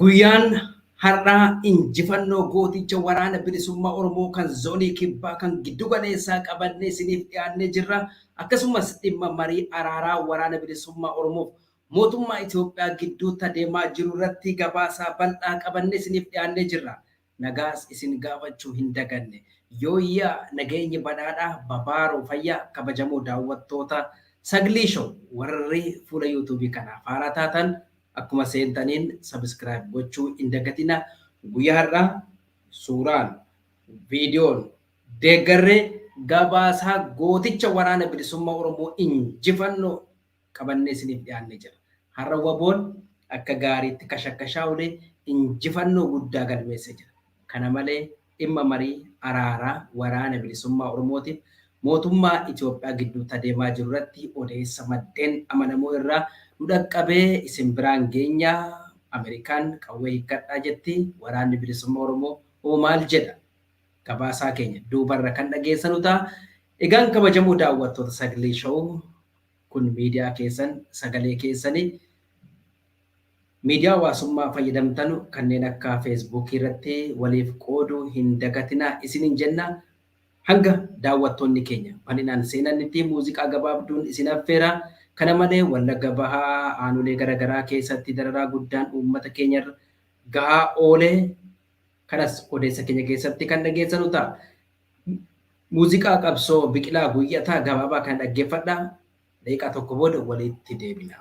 Guyyaan har'aa injifannoo gooticha waraana bilisummaa Oromoo kan zoonii kibbaa kan giddu galeessaa qabannee isiniif dhiyaannee jirra. Akkasumas dhimma marii araaraa waraana bilisummaa Oromoof mootummaa Itoophiyaa gidduutti adeemaa jiru irratti gabaasaa bal'aa qabannee isiniif dhiyaannee jirra. Nagaas isin gaafachuu hin daganne. Yooyyaa nageenyi badhaadhaa babaaroo fayyaa kabajamoo daawwattoota Saglii Show warri fuula yuutuubii kanaaf haaraa taatan akkuma seentaniin sabiskiraayib gochuu hin dagatina. Guyyaa har'aa suuraan, viidiyoon deeggarree gabaasaa gooticha waraana bilisummaa Oromoo injifannoo qabannee isiniif dhiyaannee jira. Har'a waboon akka gaariitti kashakashaa ulee injifannoo guddaa galmeessee jira. Kana malee dhimma marii araaraa waraana bilisummaa Oromootiif mootummaa Itoophiyaa gidduutti adeemaa jiru irratti odeessa maddeen amanamoo irraa nu dhaqqabee isin biraan geenyaa. Amerikaan qawwee hiikkadhaa jetti, waraanni bilisummaa Oromoo maal jedha? Gabaasaa keenya duubarra kan dhageessanu ta'a. Egaan kabajamoo daawwattoota Sagalee Show, kun miidiyaa keessan, sagalee keessanii miidiyaa hawaasummaa fayyadamtan kanneen akka feesbuukii irratti waliif qooduu hin dagatinaa isiniin jenna. Hanga daawwattoonni keenya bal'inaan seenanitti muuziqaa gabaabduun isin affeera. Kana malee Wallagga Bahaa aanolee garaagaraa keessatti dararaa guddaan uummata keenya gahaa oolee kanas odeessa keenya keessatti kan dhageessanu ta'a. Muuziqaa qabsoo Biqilaa Guyyataa gabaabaa kan dhaggeeffadha. Daqiiqaa tokko booda walitti deebina.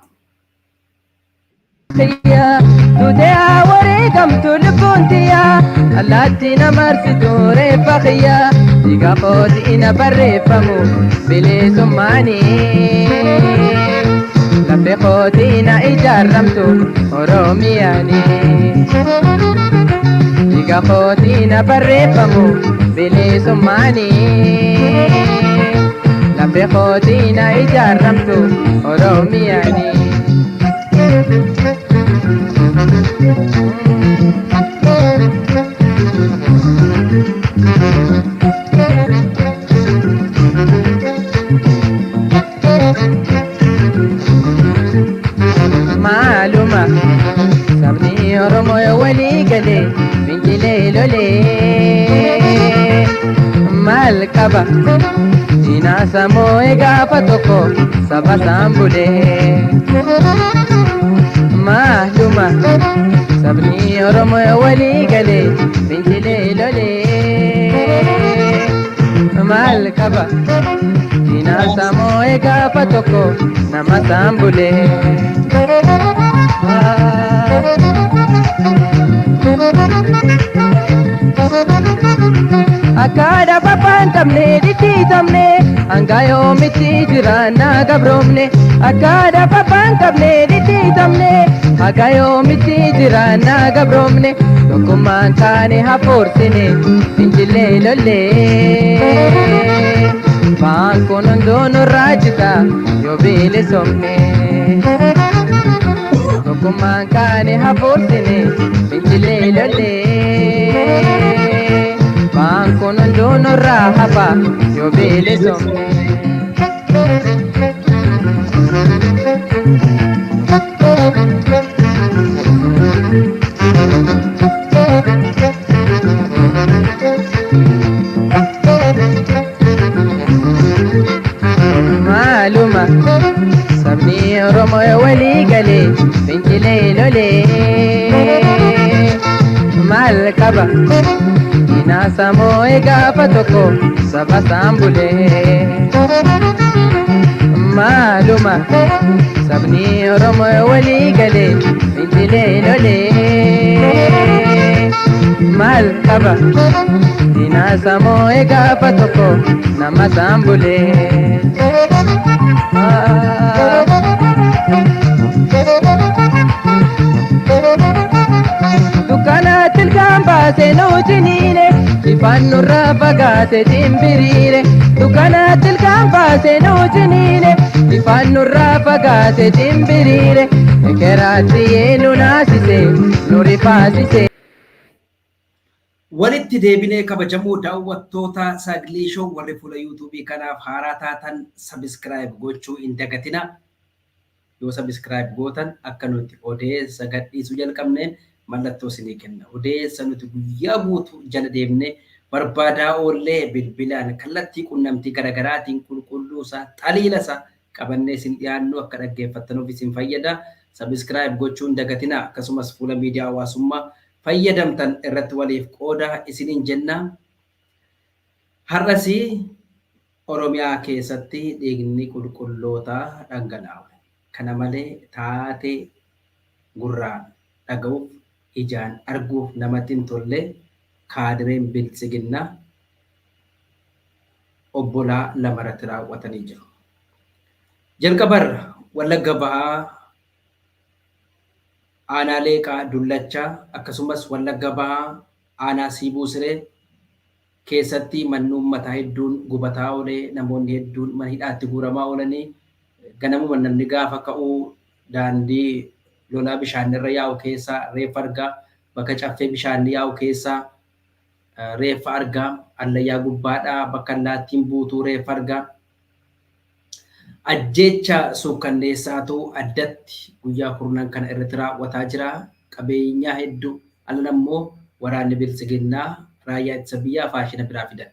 Tutea wari gamtu lukuntiya alatti namarsitu reeffaqiya diga qooti ina barreeffamu bilisummaani lafe qooti ina ijaarramtu oromiyaani diga qooti ina barreeffamu bilisummaani lafe qooti ina ijaarramtu oromiyaani. Maaluma sabni Oromoo walii galee fincilee lolee maal qaba diinaa samoo gaafa tokko saba saambulee. Maaluma sabni Oromoo walii galee fincilee lolee maal qaba diinaa samoo gaafa tokko nama saambulee. Akkaadaa babbaan tamne dhiitii tamne hanga yoomitti jiraanna gabroomne. Akkaadaa babbaan tamne dhiitii tamne hanga yoomitti jiraanna gabroomne. Tokkummaan taane hafuursine fincilee lollee baankuun hunduun raajita yoo bilisomne. Tokkummaan taane hafuursine fincilee lollee baankuun hunduun raahaba yoo bilisomne. Maaluma sabni Oromoo walii galee fincilee lolee maal qaba diinaa samoo gaafa tokko saba saambulee. Maaluma sabni Oromoo walii galee fincilee lolee maal qaba diinaa samoo gaafa tokko nama saambulee. Dukkana tilkaan baasee nuujiniine ifaan nurraa fagaate timbiriire. Dukkana tilkaan baasee nuujiniine ifaan nurraa fagaate timbiriire. Ekeraatti yeenu naasise nuri faasise. Walitti deebinee kabajamoo daawwattoota Sagalee Show warri fuula yuutuubii kanaaf haaraa taatan sabiskiraayib gochuu hin dagatina. Yoo sabiskiraayib gootan akka nuti odeessa gadhiisuu jalqabneen mallattoo isinii kenna. Odeessa nuti guyyaa guutuu jala deemnee barbaadaa oollee bilbilaan kallattii quunnamtii garaagaraatiin qulqulluusaa xaliilasaa qabannee isin dhiyaannu akka dhaggeeffattanuuf isin fayyada. Sabiskiraayib gochuun dagatinaa akkasumas fuula miidiyaa hawaasummaa fayyadamtan irratti waliif qooda isiniin jenna. Har'as Oromiyaa keessatti dhiigni qulqullootaa dhangalaa'u. Kana malee taatee gurraan dhaga'uuf ijaan arguuf namatti hin tolle kaadireen biltsiginnaa obbolaa lamarratti raawwatanii jiru. Jalqabarra Wallagga Bahaa aanaa Leeqaa Dullachaa akkasumas Wallagga Bahaa aanaa Siibuu Siree keessatti manni uummataa hedduun gubataa oolee namoonni hedduun mana hidhaatti guuramaa oolanii ganamuma namni gaafa ka'uu daandii lolaa bishaanirra yaa'u keessaa reeffa argaa bakka caffee bishaanii yaa'u keessaa reeffa argaa allayyaa gubbaadhaa bakka allaattiin buutuu reeffa argaa ajjeecha suukkanneessaatu addatti guyyaa kurnan kana irratti raawwataa jira. Qabeenyaa hedduu alan ammoo waraanni biltsiginnaa raayyaa ittisa biyyaa faashina biraa fidan.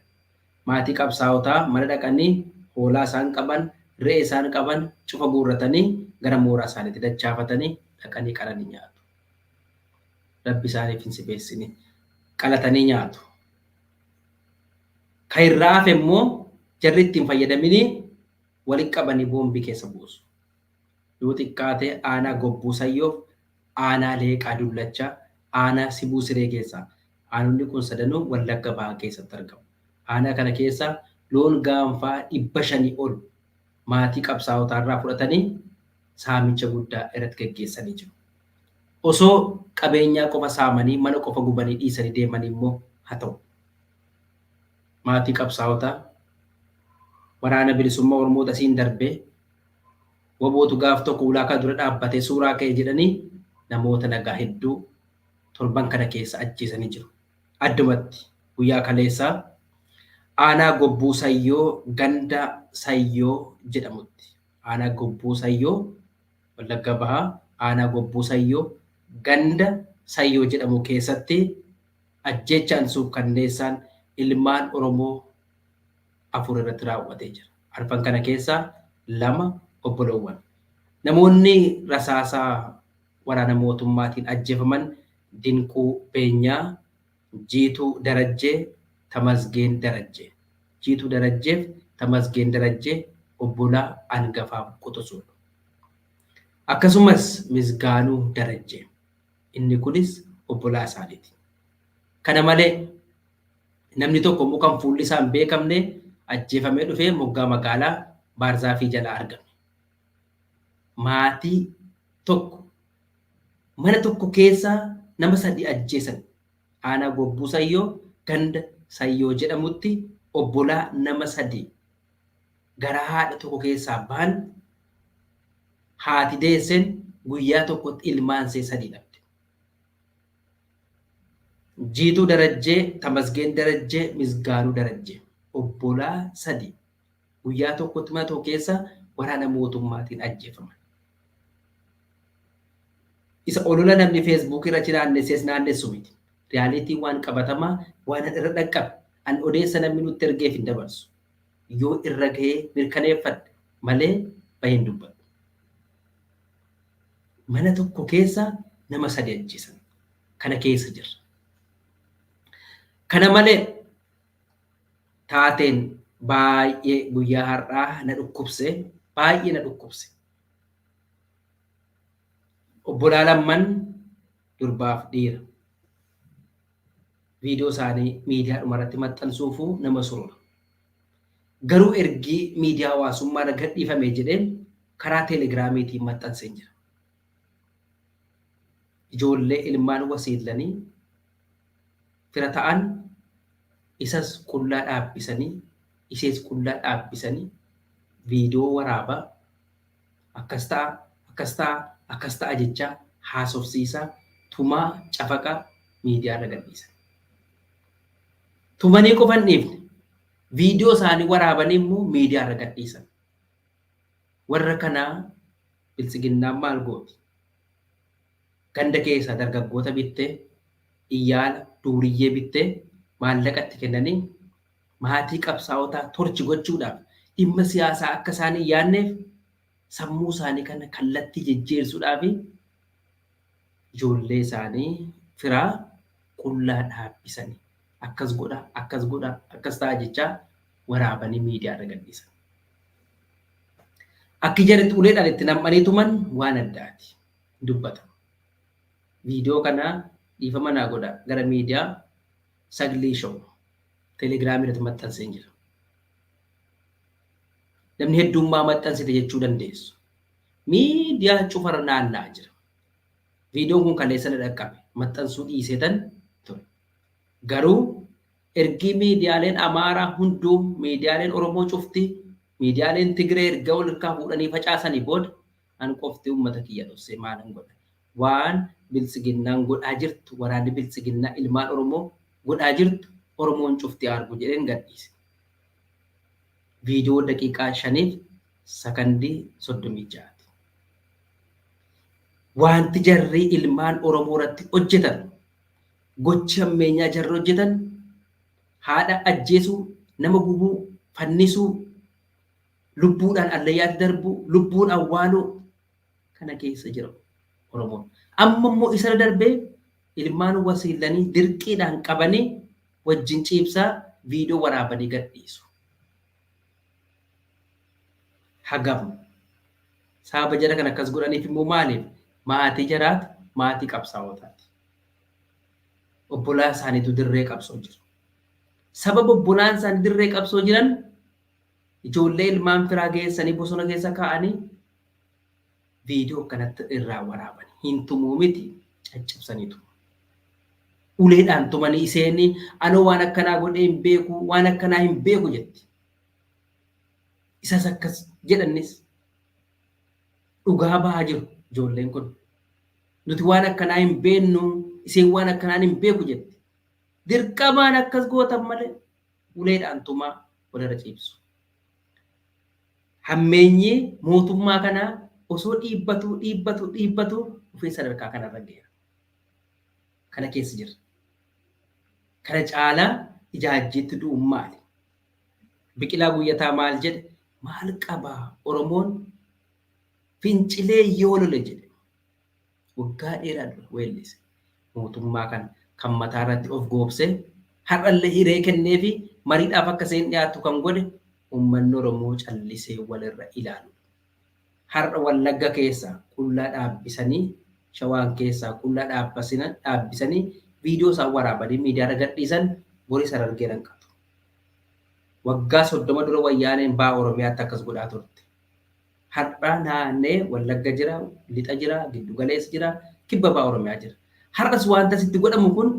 Maatii qabsaa'otaa mana dhaqanii hoolaa isaan qaban, re'ee isaan qaban cufa guurratanii gara mooraa isaaniitti dachaafatanii dhaqanii qalanii nyaatu. Rabbi isaaniif hin sibeessini. Qalatanii nyaatu. Kan irraa hafe immoo jarri ittiin fayyadaminii walitti qabanii boombii keessa buusu. Yoo xiqqaate aanaa Gobbuu Sayyoof, aanaa Leeqaa Dullachaa, aanaa Sibuu Siree keessaa. Aanonni kun sadanuu Wallagga Bahaa keessatti argamu. Aanaa kana keessa loon gaanfaa 500 ol maatii qabsaa'otaa irraa fudhatanii saamicha guddaa irratti gaggeessanii jiru. Osoo qabeenyaa qofa saamanii mana qofa gubanii dhiisanii deemanii immoo haa ta'u. Maatii qabsaa'otaa waraana bilisummaa Oromoo tasiin darbee wabootu gaaf tokko ulaakaa dura dhaabbatee suuraa ka'e jedhanii namoota nagaa hedduu torban kana keessa ajjeesanii jiru. Addumatti guyyaa kaleessaa aanaa Gobbuu Sayyoo ganda Sayyoo jedhamutti. Aanaa Gobbuu Sayyoo Wallagga Bahaa aanaa Gobbuu Sayyoo ganda Sayyoo jedhamu keessatti ajjeechaan suukkanneessaan ilmaan Oromoo 4 irratti raawwatee jira. Arfan kana keessaa 2 obboloowwan. Namoonni rasaasaa waraana mootummaatiin ajjeefaman Dinquu Beenyaa, Jiituu Darajjee, Tamasgeen Darajjee. Jiituu Darajjeef Tamasgeen Darajjee obbolaa Angafaa Quxusuudha. Akkasumas Misgaanuu Darajjee. Inni kunis obbolaa isaaniiti. Kana malee namni tokko immoo kan fuulli isaa hin beekamne ajjeefamee dhufee moggaa magaalaa Baarzaafii jalaa argame. Maatii tokko mana tokko keessaa nama 3 ajjeesan. Aanaa Gobbuu Sayyoo ganda Sayyoo jedhamutti obbolaa nama 3 gara haadha tokko keessaa ba'an haati deesseen guyyaa tokkotti ilmaansee 3 dhabde. Jiituu Darajjee, Tamasgeen Darajjee, Misgaanuu Darajjee obbolaa 3 guyyaa tokkotti mana tokko keessa waraana mootummaatiin ajjeefaman. Isa olola namni Facebook irratti naannessees naannessu miti. Riyaalitiin waan qabatamaa waan irra dhaqqabe an odeessa namni nutti ergeef hin dabarsu. Yoo irra gahee mirkaneeffadhe malee baheen dubbadhu. Mana tokko keessa nama 3 ajjeesan. Kana keessa jirra. Kana malee taateen baay'ee guyyaa har'aa na dhukkubse, baay'ee na dhukkubse. Obbolaa lamman durbaaf dhiira. Viidiyoo isaanii miidiyaa dhumarratti maxxansuufuu nama surura. Garuu ergii miidiyaa hawaasummaa irra gadhiifame jedheen karaa teelegiraamiitiin maxxansee jira. Ijoollee ilmaan wasiillanii fira ta'an isas qullaa dhaabbisanii ishees qullaa dhaabbisanii viidiyoo waraabaa akkas ta'a jechaa haasofsiisaa tumaa cafaqaa miidiyaa irra gadhiisan. Tumanii qofan dhiifne viidiyoo isaanii waraabanii immoo miidiyaa irra gadhiisan. Warra kanaa biltsiginnaan maal gooti? ganda keessa dargaggoota bittee iyyaala duuriyyee bittee maallaqatti kennanii maatii qabsaa'otaa torchi gochuudhaaf dhimma siyaasaa akka isaan hin yaadneef sammuu isaanii kana kallattii jijjiirsuudhaaf ijoollee isaanii firaa qullaa dhaabbisanii akkas godha akkas ta'a jechaa waraabanii miidiyaarra gadhiisan. Akki jedhetti uleedhaan itti nam'anii tuman waan addaati dubbata. Viidiyoo kana dhiifama naa godha gara miidiyaa Sagalee Show teelegiraamii irratti maxxansee jira. Namni heddummaa maxxansite jechuu dandeessu. Miidiyaa cufarra naanna'aa jira. Viidiyoon kun kaleessa dhaqqabe maxxansuu dhiiseetan ture. Garuu ergi miidiyaaleen Amaaraa hunduu miidiyaaleen Oromoo cufti miidiyaaleen Tigree erga wal harkaa fuudhanii facaasanii booda an qofti uummata kiyya dhoksee maalan godha. Waan biltsiginnaan godhaa jirtu waraanni biltsiginnaa ilmaan Oromoo godhaa jirtu Oromoon cufti argu jedheen gadhiise. Viidiyoo daqiiqaa 5 sakandii 36. Wanti jarri ilmaan Oromoo irratti hojjetan gochi ammeenyaa jarri hojjetan haadha ajjeesuu nama gubuu fannisuu lubbuudhaan allayyaatti darbuu lubbuun awwaaluu kana keessa jira Oromoon. Amma immoo isa darbee ilmaan wasiilanii dirqiidhaan qabanii wajjin ciibsaa viidiyoo waraabanii gadhiisu. Hagam sababa jara kan akkas godhaniif immoo maaliif maatii jaraati maatii qabsaa'otaati. Obbolaa isaaniitu dirree qabsoo jiru. Sababa obbolaan isaanii dirree qabsoo jiran ijoollee ilmaan firaa geessanii bosona keessa kaa'anii viidiyoo kanatti irraa waraabanii hin tumuu miti caccabsaniitu. Uleedhaan tumanii iseenii anoo waan akkanaa godhee hin beeku waan akkanaa hin beeku jetti. Isas akkas jedhannis dhugaa bahaa jiru ijoolleen kun. Nuti waan akkanaa hin beennu iseen waan akkanaan hin beeku jetti. Dirqamaan akkas gootan malee uleedhaan tumaa walirra ciibsu. Hammeenyi mootummaa kanaa osoo dhiibbatu dhufee sadarkaa kanarra geera. Kana keessa jira. Kana caalaa ijaajjiitti du'uun maali? Biqilaa Guyyataa maal jedhe? Maal qabaa Oromoon fincilee yoo lole jedhe. Waggaa dheeraa dura weellise. Mootummaa kana kan mataa irratti of goobsee har'allee hiree kennee fi mariidhaaf akka isheen dhiyaattu kan godhe uummanni Oromoo callisee walirra ilaalu. Har'a Wallagga keessaa qullaa dhaabbisanii Shawaan keessaa qullaa dhaabbisanii viidiyoo isaan waraabanii miidiyaarra gadhiisan boris argeeran qabu. Waggaa 30 dura wayyaaneen baa Oromiyaatti akkas godhaa turte. Har'a naannee Wallagga jira, Lixa jira, Giddu Galeessa jira, Kibba baa Oromiyaa jira. Har'as wanta sitti godhamu kun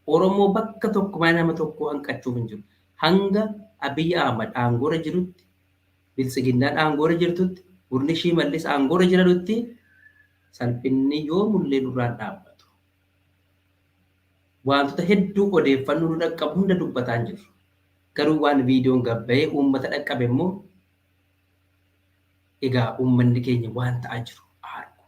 Oromoo bakka tokko nama tokko hanqachuuf hin jiru. Hanga Abiy Ahmad aangoora jirutti, Biltsiginnaan aangoora jirtutti, Gurni Shimallis aangoora jiranutti salphinni yoo mullee duraan dhaabbatu. Wantoota hedduu odeeffannoo nu dhaqqabu hunda dubbataa hin jiru. Garuu waan viidiyoon gabba'ee uummata dhaqqabe immoo egaa uummanni keenya waan ta'aa jiru argu.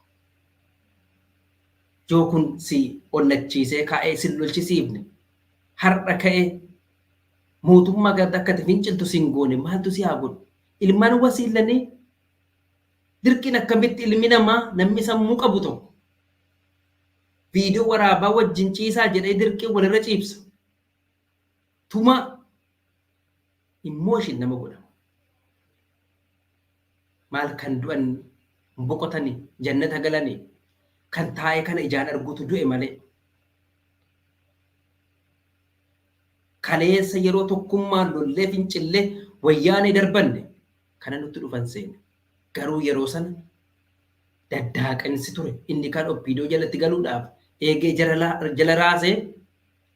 Yoo kun si onnachiisee kaa'ee si lolchisiifne har'a ka'ee mootummaa gara akka finciltu sin goone maaltu si haa godhu? Ilmaan wasiilanii dirqiin akkamitti ilmi namaa namni sammuu qabu tokko viidiyoo waraabaa wajjin ciisaa jedhee dirqii walirra ciibsa. Tuma immoo nama godhama. Maal kan du'an boqotanii jannata galanii kan taa'ee kana ijaan arguutu du'e malee. Kaleessa yeroo tokkummaan lollee fincillee wayyaanee darbanne kana nutti dhufan seene. Garuu yeroo sana daddaaqinsi ture inni kan viidiyoo jalatti galuudhaaf eegee jala raasee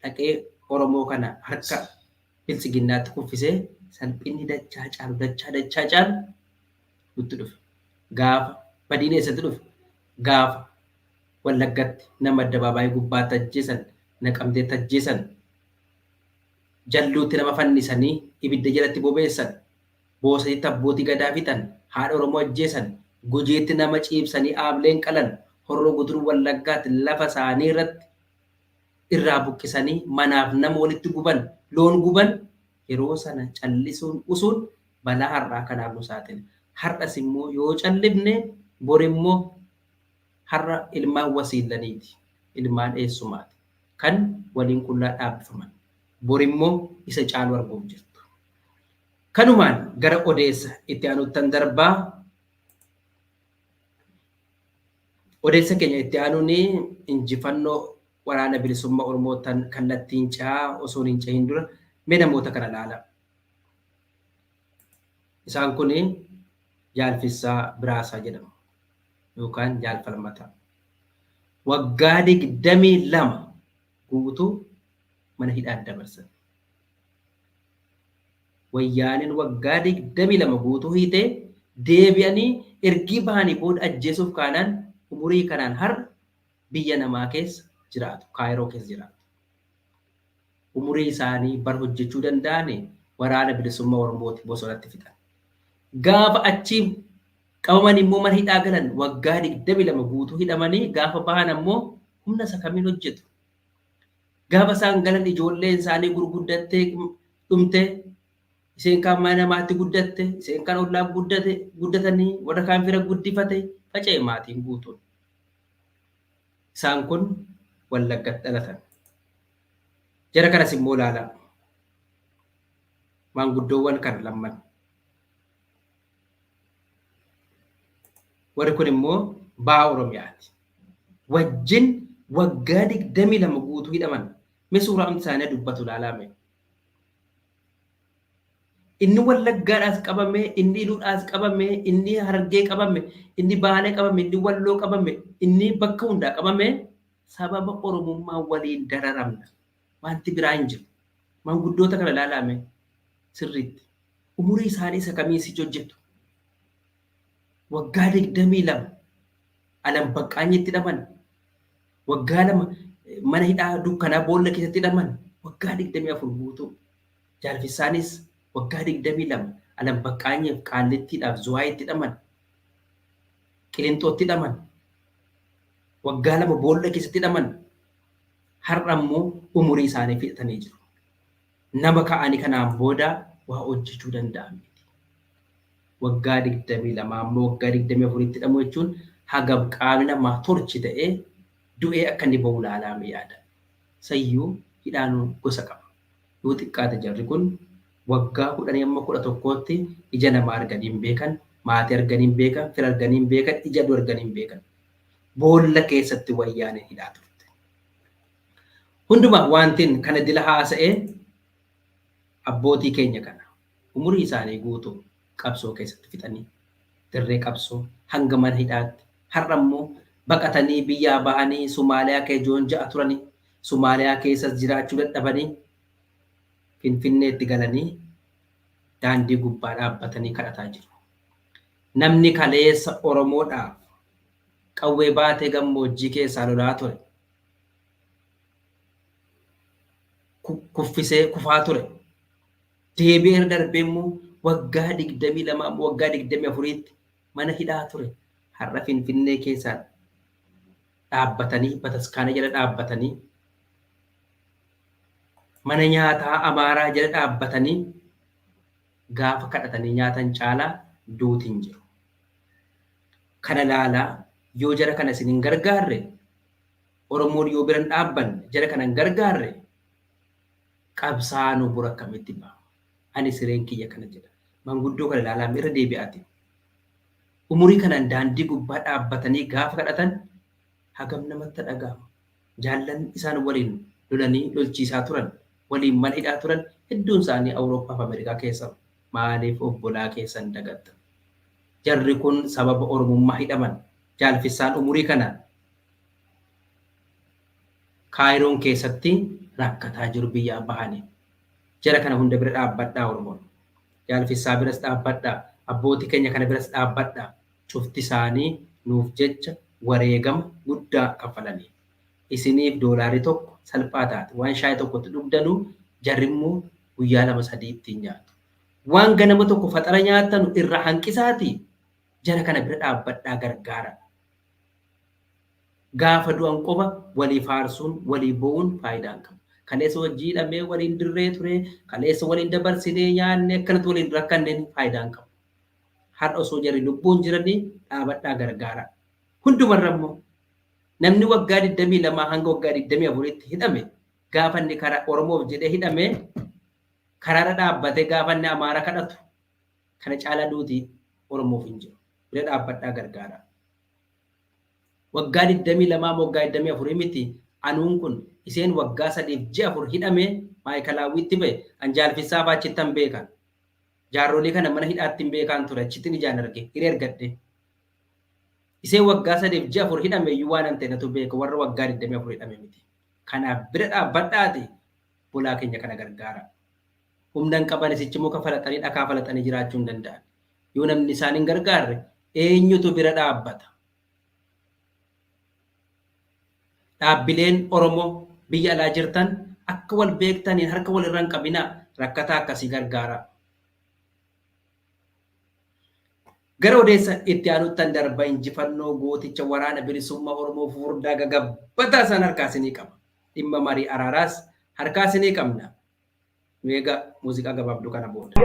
dhaqee Oromoo kana harka Biltsiginnaatti kuffisee salphinni dachaa caalu nutti dhufe. Gaafa badiin eessatti dhufe gaafa Wallaggatti nama addabaabaayii gubbaatti ajjeesan Naqamteetti ajjeesan jalluutti nama fannisanii ibidda jalatti bobeessan Boosatitti abbootii gadaa fixan haadha Oromoo ajjeesan Gujiitti nama ciibsanii aableen qalan Horroo Guduruu Wallaggaatti lafa isaanii irratti irraa buqqisanii manaaf nama walitti guban, loon guban yeroo sana callisuun usuun balaa har'aa kanaaf nu saaxile. Har'as immoo yoo callifne bor immoo har'a ilmaan wasiillaniiti, ilmaan eessumaati kan waliin qullaa dhaabbifaman. Bor immoo isa caalu arguuf jirtu. Kanumaan gara odeessa itti aanuttan darbaa. Odeessa keenya itti aanuun injifannoo waraana bilisummaa Oromoo kallattiin cehaa osoo hin cehin dura mee namoota kana ilaala. Isaan kun Jaalfisaa Biraasaa jedhamu yookaan Jaalfalmataa. Waggaa 22 guutuu mana hidhaa dabarsan. Wayyaaniin waggaa 22 guutuu hiitee deebi'anii ergii bahanii booda ajjeesuuf kaanaan umurii kanaan har'a biyya namaa keessa jiraatu, Kaayiroo keessa jiraatu. Umurii isaanii bar hojjechuu danda'an waraana bilisummaa Oromooti bosonatti fixan. Gaafa achi qabaman immoo mana hidhaa galan waggaa 22 guutuu hidhamanii gaafa bahan ammoo humna isa kamiin hojjetu. Gaafa isaan galan ijoolleen isaanii gurguddattee dhumte, isheen kaan mana namaatti guddatte, isheen kaan ollaa guddatanii warra kaan fira guddifate faca'e maatiin guutuun. Isaan kun Wallaggatti dhalatan. Jara kanas immoo ilaalaa. Maanguddoowwan kan lamman. Warri kun immoo Baha Oromiyaati. Wajjin waggaa 22 guutuu hidhaman. Mee suuraa isaanii dubbatu ilaalaa. Inni Wallaggaadhaas qabame, inni Iluudhaas qabame, inni Harargee qabame, inni Baalee qabame, inni Walloo qabame, inni bakka hundaa qabame sababa Oromummaa waliin dararamna. Wanti biraa hin jiru. Maanguddoota kana ilaalaa sirriitti. Umurii isaanii isa kamiin hojjetu. Waggaa 22 alam baqqaanyitti hidhaman. Waggaa 2 mana hidhaa dukkanaa boolla keessatti hidhaman. Waggaa 24 guutuu. Jaalfisaanis waggaa 22 alam baqqaanyeef qaallittiidhaaf zuwaayitti hidhaman. Qilinxootti hidhaman. Waggaa 2 boolla keessatti hidhaman. Har'a immoo umurii isaanii fixatanii jiru. Nama ka'anii kanaan booda waa hojjechuu danda'an. Waggaa 22 ammoo waggaa 24tti hidhamu jechuun hagam qaamni namaa torchi ta'ee du'ee akka inni bahu ilaalame yaada. Sayyuu hidhaan gosa qaba. Yoo xiqqaate jarri kun waggaa 10 amma 11tti ija namaa arganii hin beekan, maatii arganii hin beekan, fira arganii hin beekan, ija duu arganii hin beekan. Boolla keessatti wayyaaneen hidhaa turte. Hundumaa wantiin kana dila haasa'ee abbootii keenya kana umurii isaanii guutuu qabsoo keessatti fixanii dirree qabsoo hanga mana hidhaatti har'a immoo baqatanii biyyaa ba'anii Somaaliyaa keessa ja'a turanii Somaaliyaa keessas jiraachuu dadhabanii Finfinneetti galanii daandii gubbaa dhaabbatanii kadhataa jiru. Namni kaleessa Oromoodhaaf qawwee baatee gammoojjii keessaa lolaa ture. Kuffisee kufaa ture. Deebi'ee darbee immoo waggaa 22 waggaa 24tti mana hidhaa ture. Har'a Finfinnee keessaa dhaabbatanii bataskaana jala dhaabbatanii mana nyaataa Amaaraa jala dhaabbatanii gaafa kadhatanii nyaatan caalaa duutiin jiru. Kana laalaa yoo jara kana isin hin gargaarre Oromoon yoo biran dhaabban jara kana hin gargaarre qabsaanuu bura akkamitti ba'a. Ani sireen kiyya kana jedha. Manguddoo kana ilaalaa irra deebi'aati. Umurii kanaan daandii gubbaa dhaabbatanii gaafa kadhatan hagam namatti dhaga'ama. Jaallan isaan waliin lolanii lolchiisaa turan, waliin mana hidhaa turan hedduun isaanii Awurooppaa fi Ameerikaa keessa maaliif obbolaa keessan dagatta. Jarri kun sababa Oromummaa hidhaman. Jaalfisaan umurii kanaan Kaayiroon keessatti rakkataa jiru biyyaa bahanii. Jara kana hunda bira dhaabbadhaa Oromoon. Jaalfisaa biras dhaabbadhaa. Abbootii keenya kana biras dhaabbadhaa. Cufti isaanii nuuf jecha wareegama guddaa kaffalanii. Isiniif doolaarii tokko salphaa taate waan shaayii tokkotti dhugdanuu jarrimmoo guyyaa 2-3 ittiin nyaatu. Waan ganama tokko faxara nyaatanu irra hanqisaati. Jara kana bira dhaabbadhaa gargaara. Gaafa du'an qofa walii faarsuun walii bo'uun faayidaa hin qabu. Kaleessa wajjii hidhamee waliin dirree ture, kaleessa waliin dabarsinee nyaanne akkanatti waliin rakkanneen faayidaa hin qabu. Har'a osoo jarri lubbuun jiranii dhaabadhaa gargaara. Hundumarra immoo namni waggaa 22 hanga waggaa 24tti hidhame gaafa inni karaa Oromoof jedhee hidhame karaarra dhaabbatee gaafa inni Amaara kadhatu kana caalaa duutii Oromoof hin jiru. Bira dhaabbadhaa gargaara. Waggaa 22 waggaa 24 miti anuun kun iseen waggaa 3-4 hidhame maayikalaawwitti ba'e anjaalfisaa baachitti hin beekan. Jaarrolee kana mana hidhaatti hin beekan ture achitti ijaan arge hiree ergadhe. Iseen waggaa 3-4 hidhame iyyuu waan hin ta'etu beeka warra waggaa 24 hidhame miti. Kanaaf bira dhaabbadhaati bulaa keenya kana gargaara. Humna hin qaban isichi muka falaxanii dhakaa falaxanii jiraachuu hin danda'an. Yoo namni isaan hin gargaarre eenyutu bira dhaabbata? Dhaabbileen Oromoo biyya alaa jirtan akka wal beektaniin harka wal irra hin qabinaa rakkataa akkasii gargaara. Gara odeessa itti aanuuttan darba injifannoo gooticha waraana bilisummaa Oromoo furdaa gagabbataa san harkaasinii qaba. Dhimma marii araaraas harkaasinii qabna. Meegaa muuziqaa gabaabduu kana booda.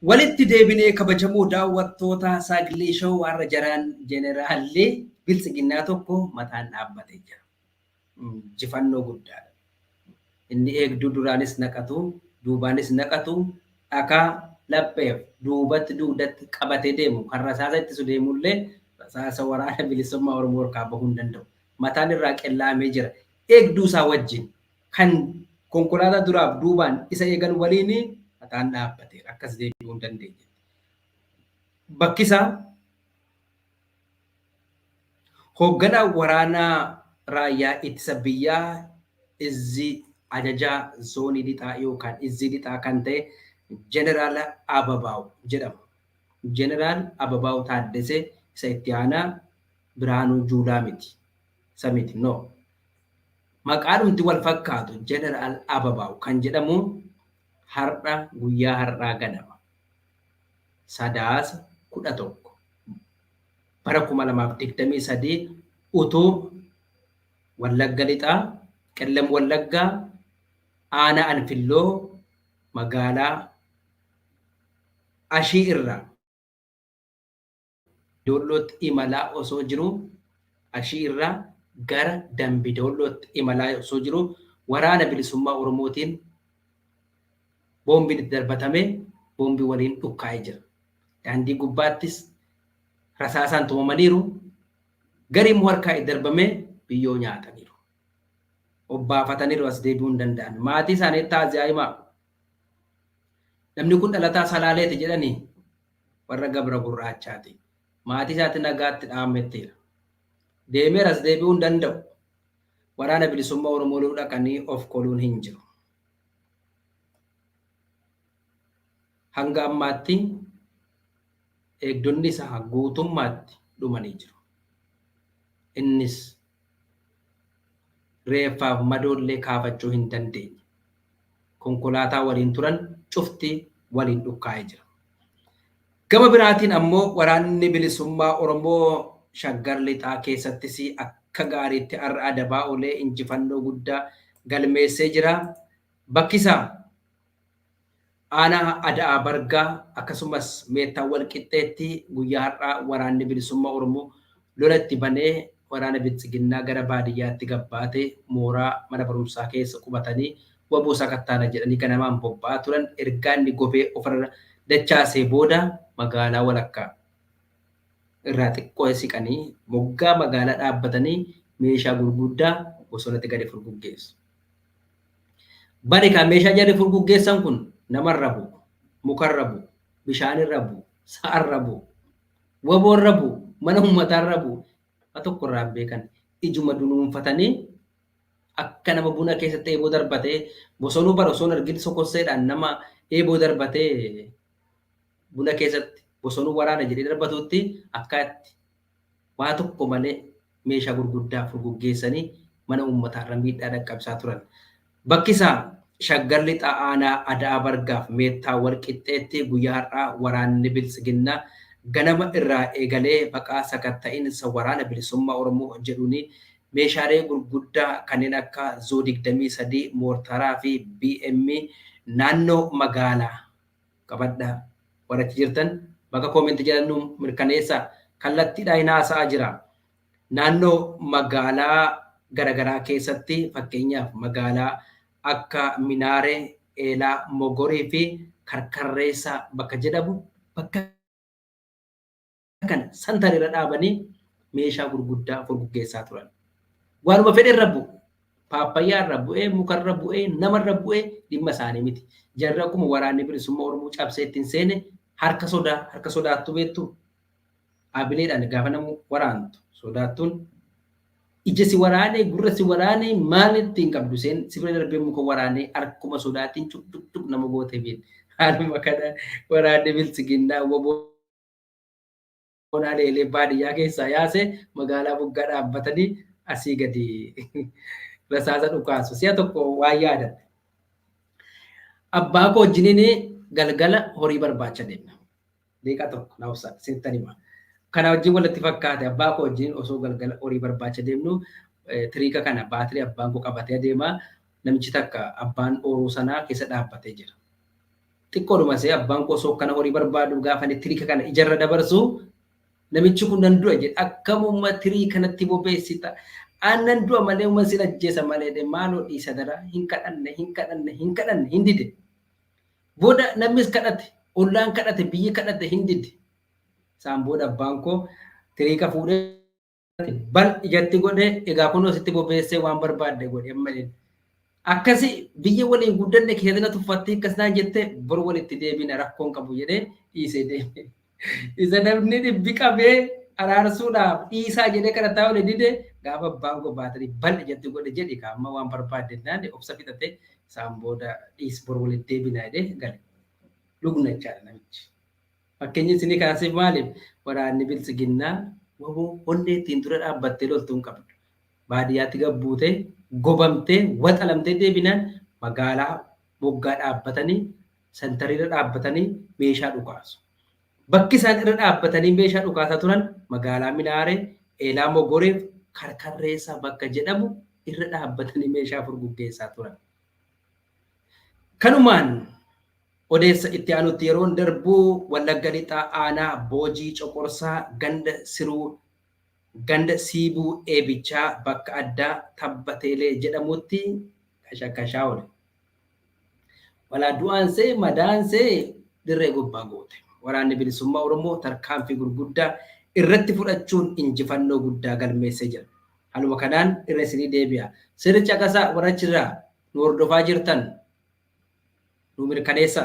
Walitti deebinee kabajamuu daawwattoota sagalee showuu warra jaraan jeneraallee biltsiginnaa tokko mataan dhaabbatee jira. Injifannoo guddaadha. Inni eegduu duraanis naqatu, duubaanis naqatu, dhakaa lapheef duubatti duudatti qabatee deemu kan rasaasa ittisu deemullee rasaasa waraana bilisummaa Oromoo harkaa bahuu hin danda'u. Mataan irraa qellaamee jira. Eegduu isaa wajjin kan konkolaataa duraaf duubaan isa eegan waliin mataan dhaabbatee akkas deebi'uu hin dandeenye. Bakki isaa hoogganaa waraanaa raayyaa ittisa biyyaa izzi ajajaa zoonii lixaa yookaan izzi lixaa kan ta'e Jeneraal Ababaw jedhama. Jeneraal Ababaw Taaddasee isa itti aanaa Biraanuu Juulaa miti. Isa miti no. Maqaadhumti wal fakkaatu Jeneraal Ababaw kan jedhamu har'a guyyaa har'aa ganama. Sadaasa 11 bara 2023 utuu Wallagga lixaa Qellem Wallaggaa aanaa Anfilloo magaalaa Ashii irraa Doollootti imalaa osoo jiru Ashii irraa gara Dambidoollootti imalaa osoo jiru waraana bilisummaa Oromootiin boombiin itti darbatamee boombii waliin dhukkaa'ee jira. Daandii gubbaattis rasaasaan tumamaniiru gariin harkaa itti darbamee biyyoo nyaataniiru. Obbaafataniiru as deebi'uu hin danda'an. Maatii isaanii taasisaa namni kun dhalataa Salaaleeti jedhanii warra Gabra Gurraachaati. Maatii isaatti nagaatti dhaammetteera. Deemeera as deebi'uu hin danda'u. Waraana bilisummaa Oromoo dhaqanii of koluun hin jiru. Hanga ammaatti eegdonni isaa guutummaatti dhumanii jiru. Innis reeffaaf madoollee kaafachuu hin dandeenye. Konkolaataa waliin turan cufti waliin dhukkaa'ee jira. Gama biraatiin ammoo waraanni bilisummaa Oromoo Shaggar Lixaa keessattis akka gaariitti har'a adabaa olee injifannoo guddaa galmeessee jira. Bakki isaa Aanaa Ada'aa Bargaa akkasumas Meettaa Walqixxeetti guyyaa har'aa waraanni bilisummaa Oromoo lolatti banee waraana Biltsiginnaa gara baadiyyaatti gabbaatee mooraa mana barumsaa keessa qubatanii waboo sakattaana jedhanii ganamaan bobba'aa turan ergaa inni gobee ofirra dachaasee booda magaalaa walakkaa irraa xiqqoo siqanii moggaa magaalaa dhaabbatanii meeshaa gurguddaa bosonatti gadi furguggeessu. Bari kan meeshaa jarri furguggeessan kun namarra bu'u, mukarra bu'u, bishaanirra bu'u, sa'arra bu'u, waboorra bu'u, mana uummataarra bu'u, waan tokko irraa hin beekan ijuma dunuunfatanii akka nama buna keessatti eeboo darbatee bosonuu bara osoo hin argin sokosseedhaan nama eeboo darbatee buna keessatti bosonuu waraana jedhee darbatutti akkaatti waa tokko malee meeshaa gurguddaa furguggeessanii mana uummataarra miidhaa dhaqqabsaa turan. Bakki isaa Shaggar Lixaa Aanaa Ada'aa Bargaaf Meettaa Walqixxeetti guyyaa har'aa waraanni Biltsiginnaa ganama irraa eegalee maqaa sakatta'iinsa waraana bilisummaa Oromoo jedhuun meeshaalee gurguddaa kanneen akka Zoo 23 Moortaraa fi BM naannoo magaalaa qabadhaa warra achi jirtan bakka koomentii jedhan nu mirkaneessaa kallattiidhaan hin haasa'aa jira. Naannoo magaalaa garaagaraa keessatti fakkeenyaaf magaalaa akka Minaaree, Eelaa, Mogorii fi Karkarreessaa bakka jedhamu bakka kana santarirra dhaabanii meeshaa gurguddaa furguggeessaa turan. Waanuma fedhe irra bu'u, paappayyaa irra bu'ee, mukarra bu'ee, namarra bu'ee dhimma isaanii miti. Jarri akkuma waraanni bilisummaa Oromoo cabsee ittiin seene harka sodaattu beektu abileedhaan gaafa namu waraantu sodaattuun ija si waraanee gurra si waraanee maal ittiin qabdu seen si bira darbee muka waraanee harkuma sodaatiin cuk nama gootee beektu. Haaluma kana waraanni Biltsiginnaa waboo leelee baadiyyaa keessaa yaase magaalaa buggaa dhaabbatanii asii gadi rasaasa dhukaasu. Si'a tokko waan yaadan. Abbaa koo wajjiniin galgala horii barbaacha deemna. Deeqaa tokko na obsa sittan hima. Kana wajjin walitti fakkaate abbaa koo wajjin osoo galgala horii barbaacha deemnu tiriika kana baatirii abbaan koo qabatee adeemaa namichi takka abbaan ooruu sanaa keessa dhaabbatee jira. Xiqqoodhuma see abbaan koo osoo kana horii barbaadu gaafa tiriika kana ijarra dabarsu namichi kun nan du'a jedhe akkamuma tirii kanatti bobeessita aannan du'a malee uma sin ajjeesa malee maaloo dhiisa dara hin kadhanne hin dide. Booda namnis kadhate ollaan kadhate biyyi kadhate hin dide. Isaan booda abbaan koo tiriika fuudhee bal ijatti godhee egaa kunoo sitti bobeessee waan barbaadde godhe malee. Akkasi biyya waliin guddanne keessatti tuffattee akkasnaan jettee bor walitti deebina rakkoon qabu jedhee dhiisee deeme. Isa namni dhibbi qabee araarsuudhaaf dhiisaa jedhee kadhataa oole dide gaafa abbaan koo baatirii bal ijatti godhe jedhe kaamma waan barbaadde naanne obsa fixate isaan booda dhiis bor walitti deebina jedhee gale. Lugna jechaadha namichi. Fakkeenyi isinii kaasiif maaliif waraanni Biltsiginnaa waboo onnee ittiin dura dhaabbattee loltuun qabdu. Baadiyyaatti gabbuutee gobamtee waxalamtee deebinaan magaalaa moggaa dhaabbatanii santariirra dhaabbatanii meeshaa dhukaasu. Bakki isaan irra dhaabbatanii meeshaa dhukaasaa turan magaalaa Minaaree, Eelaa Mogoreef, Karkarreessaa bakka jedhamu irra dhaabbatanii meeshaa furguggeessaa turan. Kanumaan odeessa itti aanutti yeroon darbuu Wallagga Lixaa Aanaa Boojii Coqorsaa ganda Siibuu Eebichaa bakka addaa Tabbateelee jedhamutti kashakashaa oole. Walaa du'aansee madaansee dirree gubbaa goote. Waraanni bilisummaa Oromoo tarkaanfii gurguddaa irratti fudhachuun injifannoo guddaa galmeessee jira. Haaluma kanaan irra isinii deebi'a. Sirricha akasaa warachirraa nu hordofaa jirtan nu mirkaneessa.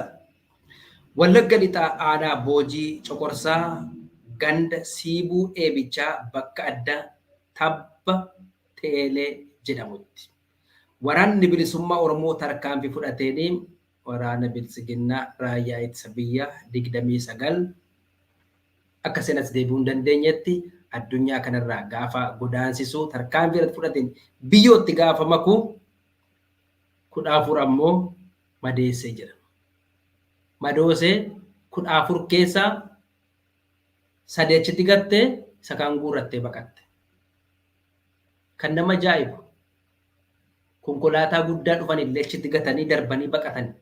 Wallagga Lixaa Aanaa Boojii Coqorsaa ganda Siibuu Eebichaa bakka addaa Tabbateelee jedhamutti. Waraanni bilisummaa Oromoo tarkaanfii fudhateen waraana Biltsiginnaa raayyaa ittisa biyyaa 29 akka senas deebi'uu hin dandeenyetti addunyaa kanarraa gaafa godaansisuu tarkaanfii irratti fudhateen biyyootti gaafa makuu 14 ammoo madeessee jira. Madoosee 14 keessaa 3 achitti gattee isa kaan guurrattee baqatte. Kan nama ajaa'ibu konkolaataa guddaa dhufan illee achitti gatanii darbanii baqatan.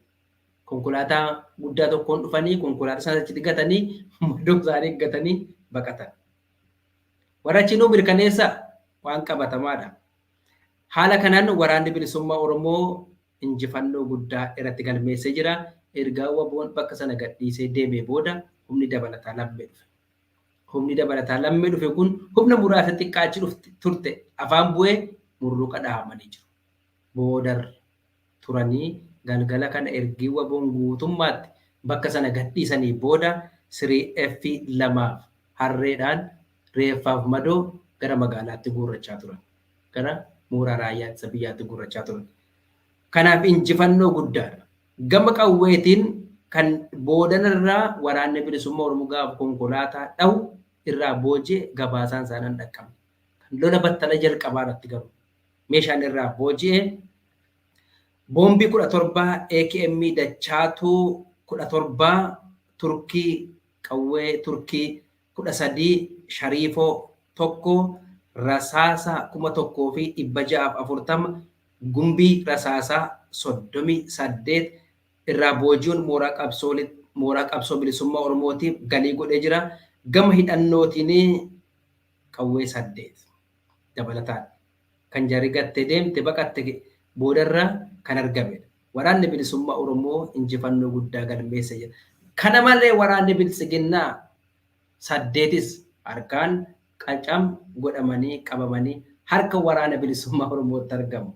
konkolaataa guddaa tokkoon dhufanii konkolaataa sana achitti gatanii madoo isaanii gatanii baqatan. Warra Chinuu mirkaneessa waan qabatamaadha. Haala kanaan waraanni bilisummaa Oromoo injifannoo guddaa irratti galmeessee jira. Ergaa WBO'n bakka sana gadhiisee deemee booda humni dabalataa lammee dhufe. Humni dabalataa lammee dhufe kun humna muraasa xiqqaachi turte afaan bu'ee murruqa dhahamanii jiru. Boodar turanii galgala kana ergii WBO'n guutummaatti bakka sana gadhiisanii booda sirii F2 harreedhaan reeffaaf madoo gara magaalaatti guurrachaa turan. Gara mooraa raayyaa ittisa biyyaatti guurrachaa turan. Kanaaf injifannoo guddaadha. Gama qawweetiin kan boodanarraa waraanni bilisummaa Oromoo gaafa konkolaataa dhahu irraa boojee gabaasaan isaanii dhaqqabe. Kan lola battala jalqabaa irratti galu meeshaan irraa booji'ee boombii 17 AKM dachaatuu 17 Turkii qawwee Turkii 13 Shariifoo tokko rasaasa 1640 gumbii rasaasaa 38 irraa booji'uun mooraa qabsoo bilisummaa Oromootiif galii godhee jira. Gama hidhannootiin qawwee 8 dabalataan kan jarri gattee deemte baqatte boodarra kan argamedha. Waraanni bilisummaa Oromoo injifannoo guddaa galmeessee jira. Kana malee waraanni bilisiginnaa 8 harkaan qacam godhamanii qabamanii harka waraana bilisummaa Oromootti argamu.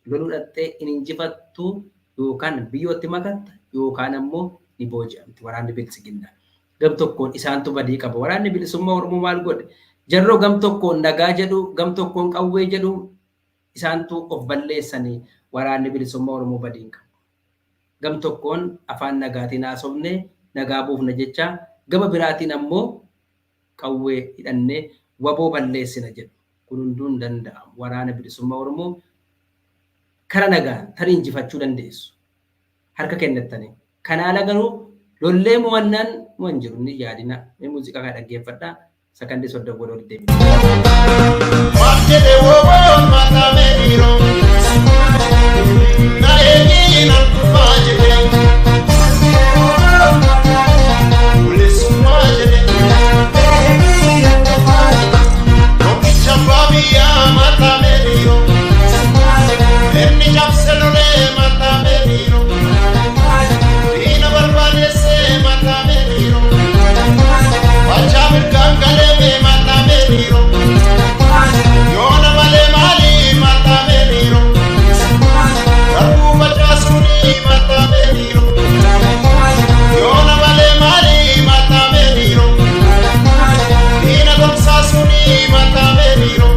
Loluu dhattee hin injifattu yookaan biyyootti makatta yookaan ammoo ni booji'amti waraanni bilisiginnaa. Gam tokkoon isaantu badii qaba. Waraanni bilisummaa Oromoo maal godhe? Jarroo gam tokkoon nagaa jedhu, gam tokkoon qawwee jedhu isaantu of balleessanii waraanni bilisummaa Oromoo badii qaba. Gam tokkoon afaan nagaatiin haasofne nagaa buufna jecha gama biraatiin ammoo qawwee hidhannee WBO balleessina jedhu. Kun hunduu hin danda'amu. Waraana bilisummaa Oromoo kara nagaan tarii injifachuu dandeessu. Harka kennattanii. Kanaan garuu lollee mo'annaan waan jiru ni yaadina. Mee muuziqaa kana dhaggeeffadhaa. Sakandii 30 booda walitti deebina. Waantete WBO'n matamee dhiiroo. Na eegi na kufaa jedhee. Bilisummaa jedhee. Yookicha baabiyyaa matamee dhiiroo. Inni cabse lolee matamee dhiiroo. Diina barbaadeessee matamee dhiiroo. Wajjaa mirgaan galee matamee dhiiroo. Yoona malee maalii matamee dhiiroo. Garbuu facaasuunii matamee dhiiroo. Yoona malee maalii matamee dhiiroo. Diina gomsaasuunii matamee dhiiroo.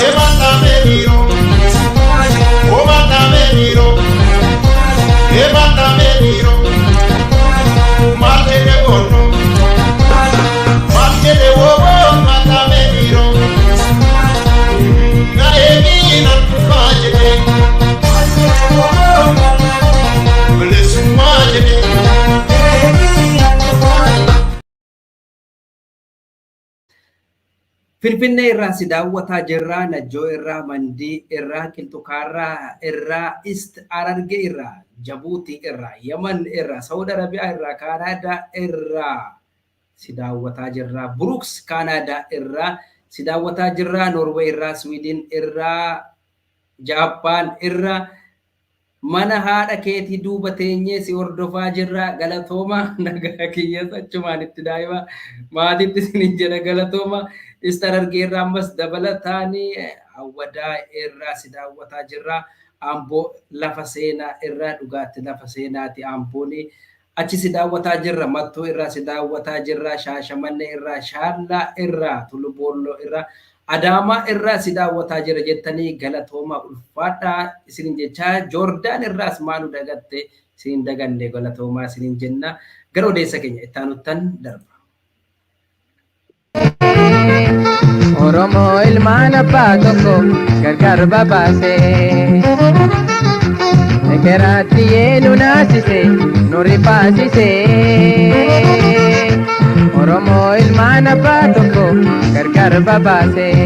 Ee matamee dhiiroo. O matamee dhiiroo. Ee matamee dhiiroo. Maal jedhe goonoo. Maal jedhe WBO'n matamee dhiiroo. Na eegi na kufaa jedhee. Bilisummaa jedhee. Finfinnee irraa si daawwataa jirraa, Najjoo irraa, Mandii irraa, Qilxukaarraa irraa, Ist Harargee irraa, Jabuutii irraa, Yaman irraa, Saudi Arabiyaa irraa, Kaanaadaa irraa si daawwataa jirraa, Buruks Kaanaadaa irraa si daawwataa jirraa, Noorwee irraa, Swiidin irraa, Jaappaan irraa, mana haadha keetii duuba teenyee si hordofaa jirraa, galatooma nagaa kiyya achumaan itti daa'ima maatiitti isin jedha galatooma. Ist Harargee irraa ammas dabalataanii Awwadaa irraa si daawwataa jirraa, Amboo lafa seenaa irraa dhugaatti lafa seenaati Amboonii achi si daawwataa jirra, Mattuu irraa si daawwataa jirraa, Shaashamannee irraa, Shaallaa irraa, Tulubooloo irraa, Adaamaa irraa si daawwataa jira jettanii galatooma ulfaadhaa isin jechaa, Joordaan irraas maalu dagatte isin daganne galatoomaa isin jenna. Gara odeessa keenya itti aanuttan darba. Oromoo ilmaan abbaa tokko gargar babaasee. Ekeraatti yeenu naasisee nu rifaasisee. Oromoo ilmaan abbaa tokko gargar babaasee.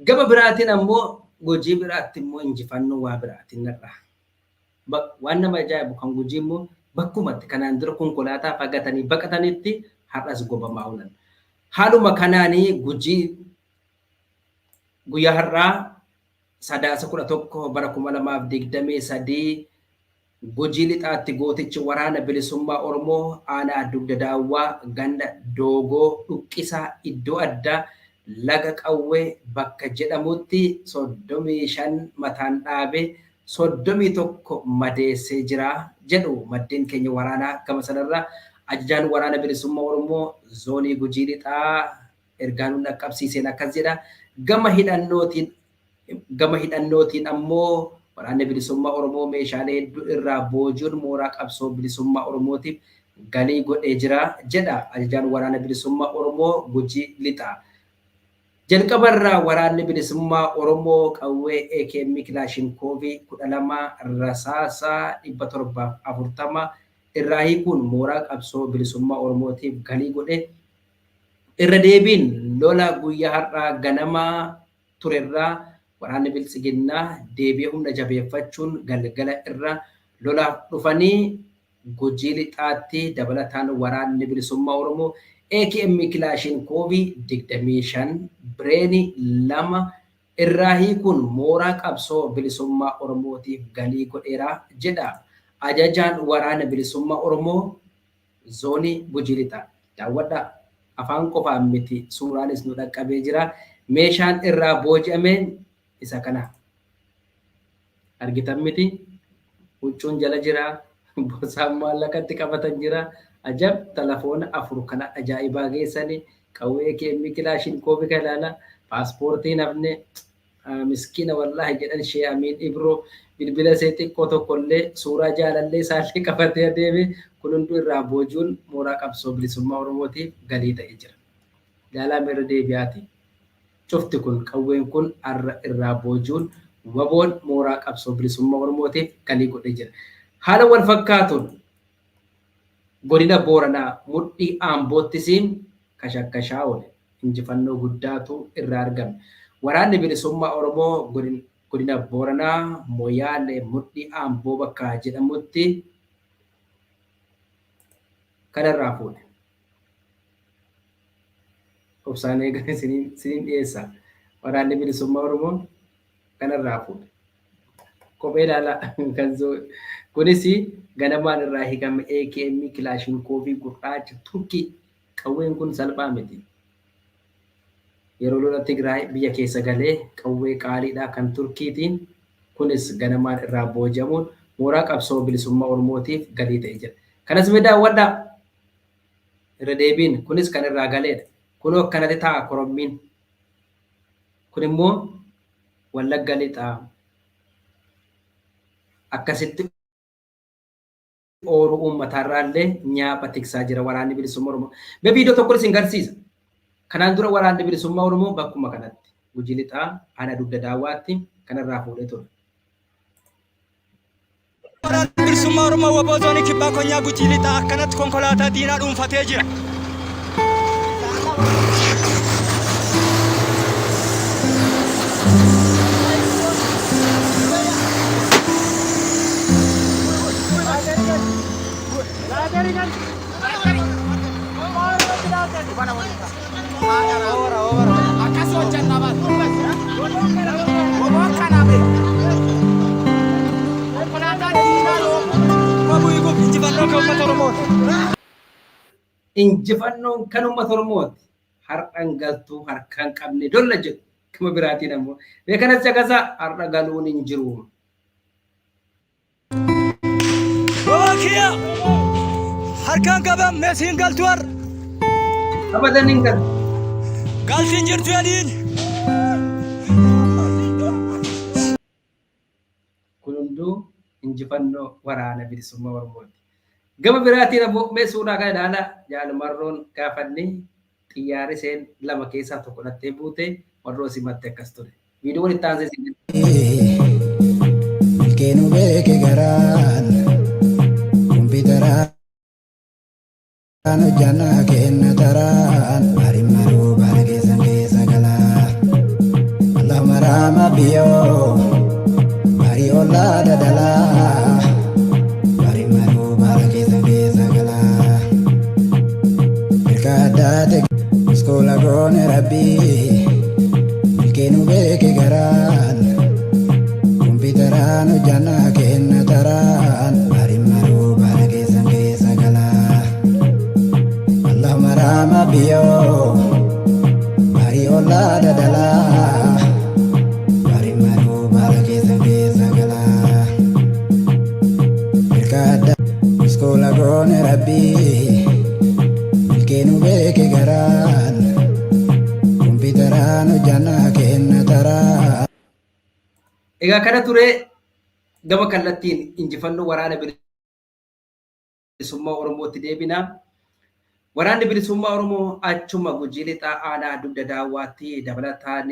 Gama biraatiin ammoo Gujii biraatti immoo injifannoo waa biraatiin irraa. Waan nama ajaa'ibu kan Gujii immoo bakkumatti kanaan dura konkolaataa fagatanii baqatanitti har'as gobamaa oolan. Haaluma kanaanii Gujii guyyaa har'aa sadaasa 11 bara 2023 Gujii lixaatti gootichi waraana bilisummaa Oromoo aanaa dugda daawwaa ganda doogoo dhuqqisaa iddoo addaa laga qawwee bakka jedhamutti 35 mataan dhaabee 31 madeessee jira jedhu maddeen keenya waraanaa gama sanarraa ajajaan waraana bilisummaa Oromoo zoonii Gujii lixaa ergaan dhaqqabsiiseen akkas jedha. Gama hidhannootiin ammoo waraanni bilisummaa Oromoo meeshaalee hedduu irraa boojuun mooraa qabsoo bilisummaa Oromootiif galii godhee jira jedha ajajaan waraana bilisummaa Oromoo Gujii lixaa. Jalqabarraa waraanni bilisummaa Oromoo qawwee AKM Kilaashinkoovii 12 rasaasaa 740 irraa hiikuun mooraa qabsoo bilisummaa Oromootiif galii godhe. Irra deebiin lola guyyaa har'aa ganamaa turerraa waraanni bilisiginnaa deebi'ee humna jabeeffachuun galgala irra lolaaf dhufanii Gujii lixaatti dabalataan waraanni bilisummaa Oromoo AKM Kilaashinkoovii 25 bireenii 2 irraa hiikuun mooraa qabsoo bilisummaa Oromootiif galii godheera jedha ajajaan waraana bilisummaa Oromoo zoonii Gujii lixaa. Daawwadhaa afaan qofaan miti suuraanis nu dhaqqabee jira. Meeshaan irraa booji'ameen isa kana argitan miti huccuun jala jira bosaan maallaqatti qabatan jira ajab telefoona 4 kana ajaa'ibaa geessani qawwee AKM Kilaashinkoovii kan ilaala paaspoortiin hafne miskiina wallaahi jedhan shee Amiin Ibroo bilbila isee xiqqoo tokkollee suuraa jaalallee isaallee qabatee adeeme kun hunduu irraa boojuun mooraa qabsoo bilisummaa Oromootiif galii ta'ee jira. Jaalaa meerra deebi'aati. Cufti kun qawween kun irraa boojuun waboon mooraa qabsoo bilisummaa Oromootiif galii godhee jira. Haala wal fakkaatuun godina Booranaa mudhii Aamboottis kashakkashaa oole injifannoo guddaatu irraa argame. Waraanni bilisummaa Oromoo godina Booranaa Moyaalee mudhii Aamboo bakka jedhamutti kanarraa fuudhe. Obsaan eegan isiniin dhiyeessa. Waraanni bilisummaa Oromoo kanarraa fuudhe. Kophee ilaalaa kan kunis ganamaan irraa hiikame AKM Kilaashinkoovii gurraacha Turkii. Qawween kun salphaa miti. Yeroo lola Tigraay biyya keessa galee qawwee qaaliidhaa kan Turkiitiin kunis ganamaan irraa boojamuun mooraa qabsoo bilisummaa Oromootiif galii ta'ee jira. Kanas mee daawwadhaa. Irra deebiin kunis kan irraa galeedha. Kunoo akkanatti ta'a korommiin. Kun immoo Wallagga lixaa akkasitti ooruu uummataarraallee nyaapha tiksaa jira waraanni bilisummaa Oromoo. Mee viidiyoo tokko isin garsiisa. Kanaan dura waraanni bilisummaa Oromoo bakkuma kanatti Gujii lixaa aanaa dugda daawwaatti kanarraa fuudhee ture. Waraanni bilisummaa Oromoo waboo zoonii kibbaa konyaa Gujii lixaa akkanatti konkolaataa diinaa dhuunfatee jira. Injifannoon kan uummata Oromooti. Har'aan galtuu harkaan qabne dolla jedhu kama biraatiin ammoo beekanas caqasaa har'a galuun hin jiru. Wakiya harkaan qabam meesiin galtuu har'a. Abadan hin galu. Galtiin jirtu yadiin. Kun hunduu injifannoo waraana bilisummaa Oromooti. Gama biraatiin ammoo mee suuraa kana ilaalaa jaalumarroon gaafanne xiyyaarri seen lama keessaa tokko dhattee buute warroo simatte akkas ture. Viidiyoo walitti aansee siin. Ilkeenu beeke garaan kompiitaraan hojjannaa kenna taraan marii maruu baala keessan keessa galaa. Allah mara marama biyo bari olla dadala bari maru barake sange sagala berkadate sekolah gone rabbi bilkenu beke garan kumpitaran jana kenna taran bari maru barake sange sagala Allah marama biyo bari olla dadala bari maru barake sange sagala berkada sekolah gone rabbi bilkenu beke garan kumpitaran jana kenna taran. Egaa kana ture gama kallattiin injifannoo waraana bilisummaa Oromootti deebina. Waraanni bilisummaa Oromoo achuma Gujii Lixaa aanaa dugda daawwaatti dabalataan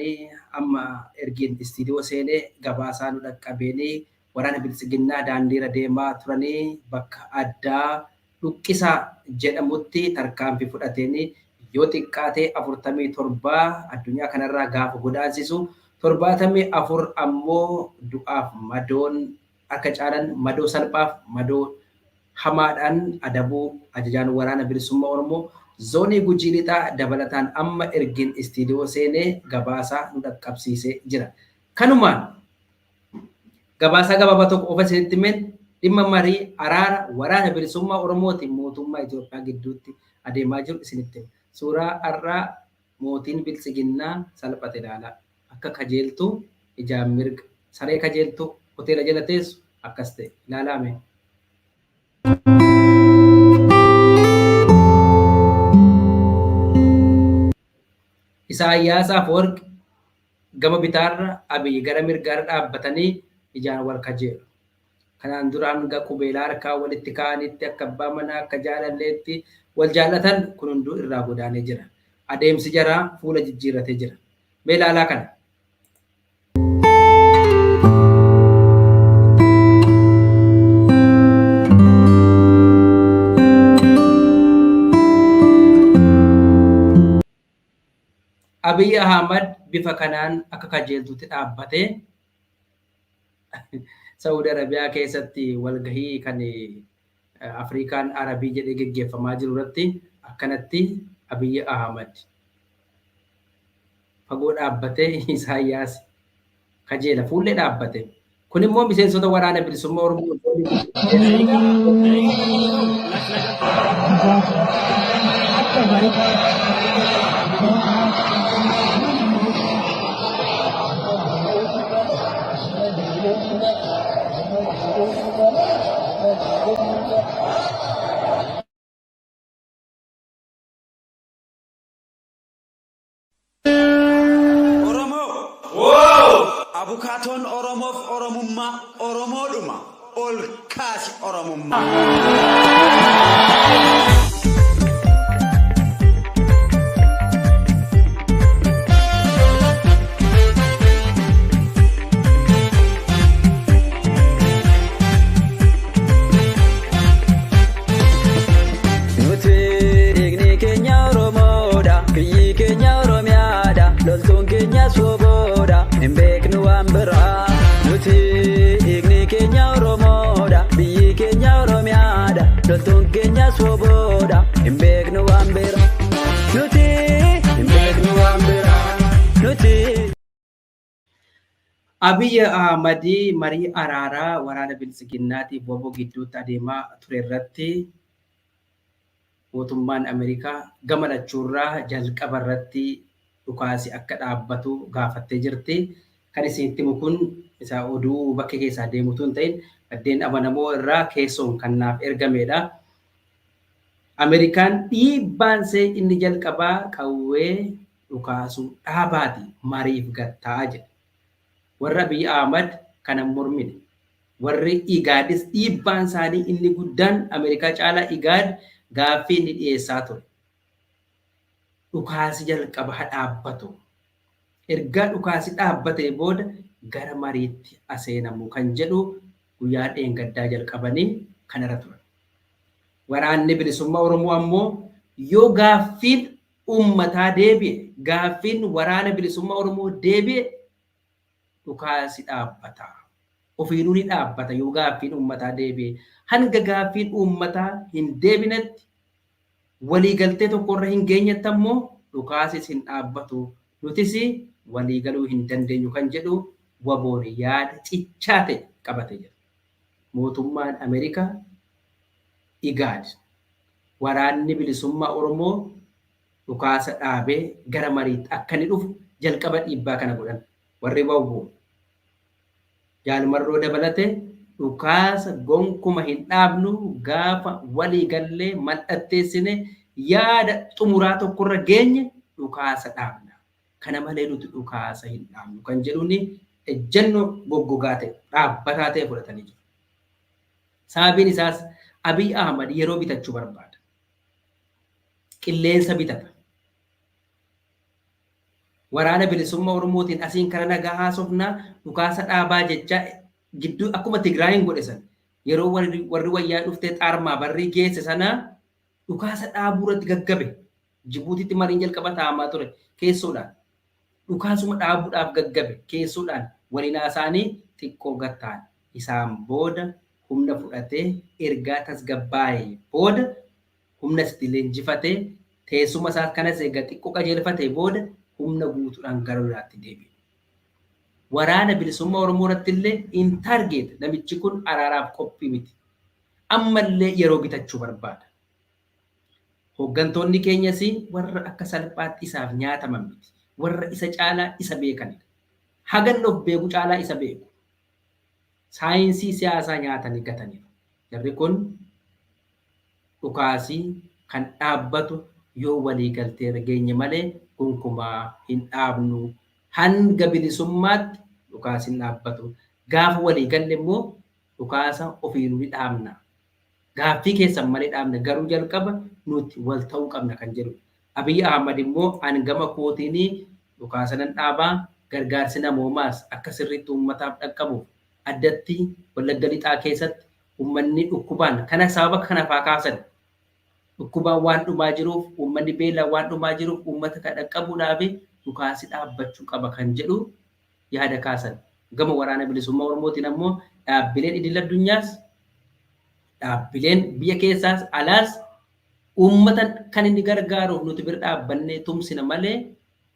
amma ergiin istiidiyoo seenee gabaasaa nu dhaqqabeenii waraana bilisiginnaa daandiirra deemaa turanii bakka addaa Dhuqqisaa jedhamutti tarkaanfii fudhateenii yoo xiqqaatee 47 addunyaa kanarraa gaafa godaansisu 74 ammoo du'aaf madoon akka caalan madoo salphaaf madoo hamaadhaan adabuu ajajaan waraana bilisummaa Oromoo zoonii Gujii Lixaa dabalataan amma ergiin istiidiyoo seenee gabaasaa nu dhaqqabsiisee jira. Kanumaan gabaasaa gabaabaa tokko ofa isinitti himen dhimma marii araara waraana bilisummaa Oromootiin mootummaa Itoophiyaa gidduutti adeemaa jiru isinitti hima. Suuraa har'aa mootiin bilisiginnaa salphate ilaalaa. Akka kajeeltuu ijaan mirga saree kajeeltuu hoteela jala teessu akkas ta'e ilaalame. Isaayyaas Afwerqi gama bitaarra Abiyyi gara mirgaarra dhaabbatanii ijaan wal kajeelu. Kanaan duraan hanga qubeelaa harkaa walitti ka'anitti akka abbaa manaa akka jaalalleetti wal jaallatan kun hunduu irraa godaanee jira. Adeemsi jaraa fuula jijjiirratee jira. Mee ilaalaa kana. Abiy Ahmad bifa kanaan akka kajeeltuutti dhaabbatee Saudi Arabiyaa keessatti walgahii kan Afrikaan Arabii jedhee geggeeffamaa jiru irratti akkanatti Abiy Ahmad fagoo dhaabbatee Isaayyaas kajeela fuullee dhaabbate. Kun immoo miseensota waraana bilisummaa Oromoo Abukaatoon Oromoof Oromummaa Oromoodhuma ol kaasi Oromummaa. Nuti dhiigni keenya Oromoodha, biyyi keenya Oromiyaadha, loltuun keenya Soboodha, hin beeknu waan biraa. Nuti dhiigni keenya Oromoodha, biyyi keenya Oromiyaadha, loltuun keenya Soboodha, hin beeknu waan biraa. Nuti hin beeknu waan biraa. Nuti. Abiy Ahmad marii araaraa waraana bilisiginnaatiif WBO gidduutti adeemaa ture irratti mootummaan Ameerikaa gama lachuurraa jalqaba irratti dhukaasi akka dhaabbatu gaafattee jirti. Kan isinitti himu kun isa oduu bakka keessaa deemutu hin ta'in maddeen amanamoo irraa keessoon kan naaf ergamedha. Ameerikaan dhiibbaansee inni jalqabaa qawwee dhukaasuu dhaabaati mariif gattaa jedha. Warra Abiy Ahmad kana mormine. Warri Igaadis dhiibbaan isaanii inni guddaan Ameerikaa caalaa Igaad gaaffii inni dhiyeessaa ture. Dhukaasi jalqaba haa dhaabbatu. Erga dhukaasi dhaabbatee booda gara mariitti aseenamu kan jedhu guyyaa dheengaddaa jalqabanii kanarra turan. Waraanni bilisummaa Oromoo ammoo yoo gaaffiin uummataa deebi'e, gaaffiin waraana bilisummaa Oromoo deebi'e dhukaasi dhaabbata. Ofiinuu ni dhaabbata yoo gaaffiin uummataa deebi'e. Hanga gaaffiin uummataa hin deebinetti waliigaltee tokkorra hin geenyetti ammoo dhukaasis hin dhaabbatu. Nutis waliigaluu hin dandeenyu kan jedhu waboon yaada cichaa ta'e qabate jira. Mootummaan Ameerikaa IGAD waraanni bilisummaa Oromoo dhukaasa dhaabee gara mariitti akka inni dhufu jalqaba dhiibbaa kana godhan. Warri ba'u jaalmarroo dabalate dhukaasa gonkuma hin dhaabnu gaafa waliigallee mallatteessine yaada xumuraa tokkorra geenye dhukaasa dhaabna. Kana malee nuti dhukaasa hin dhaabnu kan jedhuun ejjennoo goggogaa ta'e dhaabbataa ta'e fudhatanii jiru. Sababiin isaas Abiy Ahmad yeroo bitachuu barbaada. Qilleensa bitata. Waraana bilisummaa Oromootiin asiin kana nagaa haasofnaa dhukaasa dhaabaa jecha gidduu akkuma Tigraayin godhe san yeroo warri wayyaa dhuftee xaarmaa barrii geesse sana dhukaasa dhaabuu irratti gaggabe. Jibuutitti mariin jalqaba taa'amaa ture keessoodhaan. Dhukaasuma dhaabuudhaaf gaggabe keessoodhaan waliin haasaanii xiqqoo gattaan. Isaan booda humna fudhatee ergaa tasgabbaa'ee booda humna itti leenjifatee teessuma isaa kanas egaa xiqqoo qajeelfatee booda humna guutuudhaan gara lolaatti deebi'e. Waraana bilisummaa Oromoo irratti illee in targeet namichi kun araaraaf qophii miti. Ammallee yeroo bitachuu barbaada. Hooggantoonni keenyas warra akka salphaatti isaaf nyaataman miti. Warra isa caalaa isa beekanidha. Hagan of beeku caalaa isa beeku. Saayinsii siyaasaa nyaatanii gataniiru. Jarri kun dhukaasii kan dhaabbatu yoo waliigaltee geenye malee gonkumaa hin dhaabnu. Hanga bilisummaatti dhukaasi hin dhaabbatu. Gaafa waliigalle immoo dhukaasa ofiinuu ni dhaabna. Gaaffii keessan malee dhaabna. Garuu jalqaba nuti wal ta'uu qabna kan jedhu. Abiy Ahmad immoo hangama kootiinii dhukaasa nan dhaabaa gargaarsi namoomaas akka sirriitti uummataaf dhaqqabuuf addatti Wallagga Lixaa keessatti uummanni dhukkubaan kana sababa kana faa kaasan. Dhukkubaan waan dhumaa jiruuf uummanni beelaan waan dhumaa jiruuf uummata kan dhaqqabuudhaaf dhukaasi dhaabbachuu qaba kan jedhu yaada kaasan. Gama waraana bilisummaa Oromootiin ammoo dhaabbileen idil addunyaas dhaabbileen biyya keessaas alaas uummata kan inni gargaaruuf nuti bira dhaabbannee tumsina malee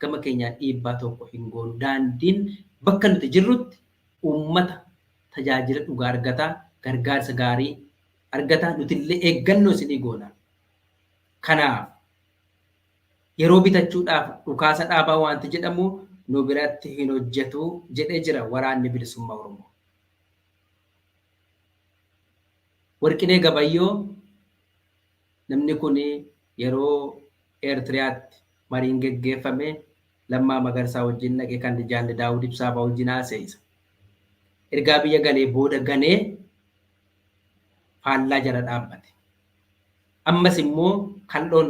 gama keenyaan dhiibbaa tokko hin goonu. Daandiin bakka nuti jirrutti uummata tajaajila dhugaa argataa gargaarsa gaarii argataa nuti illee eeggannoo isinii goona. Kanaaf yeroo bitachuudhaaf dhukaasa dhaabaa wanti jedhamu nu biratti hin hojjetu jedhee jira waraanni bilisummaa Oromoo. Warqinee Gabayyoo namni kun yeroo Eertiriyaatti mariin geggeeffame Lammaa Magarsaa wajjin dhaqee kan Jaalli Daawud Ibsaa fa'aa wajjin haasa'isa. Ergaa biyya galee booda ganee faallaa jala dhaabbate. Ammas immoo kal'oon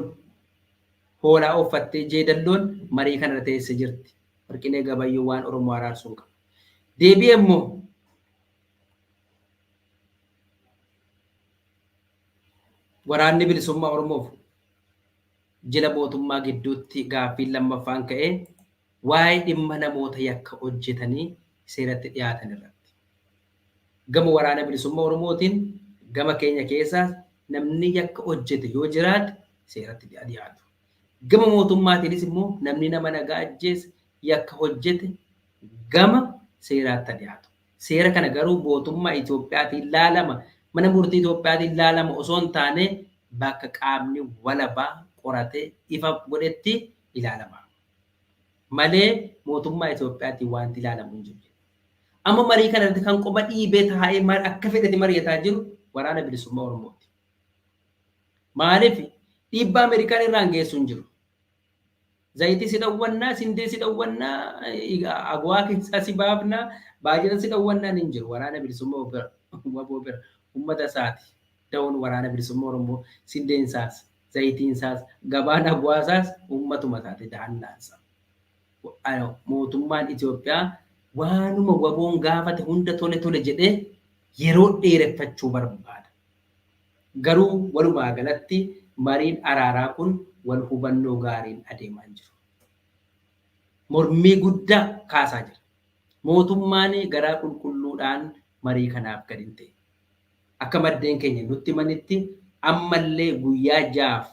hoolaa uffattee jeedalloon marii kanarra teessee jirti. Warqinee Gabayyoo waan Oromoo araarsuun qaba. Deebi'ee immoo waraanni bilisummaa Oromoof jila mootummaa gidduutti gaaffiin lammaffaan ka'ee waa'ee dhimma namoota yakka hojjetanii seeratti dhiyaatan irratti. Gama waraana bilisummaa Oromootiin gama keenya keessaa namni yakka hojjete yoo jiraate seeratti dhiyaatu. Gama mootummaatiinis immoo namni nama nagaa ajjeese yakka hojjete gama seeraatti dhiyaatu. Seera kana garuu mootummaa Itoophiyaatiin ilaalama. Mana murtii Itoophiyaatiin ilaalama osoo hin taane bakka qaamni walabaa qoratee ifa godhetti ilaalama. Malee mootummaa Itoophiyaatiin wanti ilaalamu hin jiru. Amma marii kanatti kan qoba dhiibee taa'ee akka fedhate mari'ataa jiru waraana bilisummaa Oromooti. Maaliif dhiibbaa Ameerikaan irraan geessu hin jiru. Zayitii si dhawwannaa, sindee si dhawwannaa, agwaa keessaa si baafnaa, baajata si dhawwannaan hin jiru. Waraana bilisummaa waboo bira uummata isaati. Ta'uun waraana bilisummaa Oromoo sindeen isaas, zayitiin isaas, gabaan agwaa isaas uummatuma taate dahannaansa. Mootummaan Itoophiyaa waanuma waboon gaafate hunda tole jedhee yeroo dheereffachuu barbaada. Garuu walumaa galatti mariin araaraa kun wal hubannoo gaariin adeemaa jiru. Mormii guddaa kaasaa jira. mootummaan garaa qulqulluudhaan marii kanaaf gad hin ta'e. Akka maddeen keenya nutti manitti ammallee guyyaa jaaf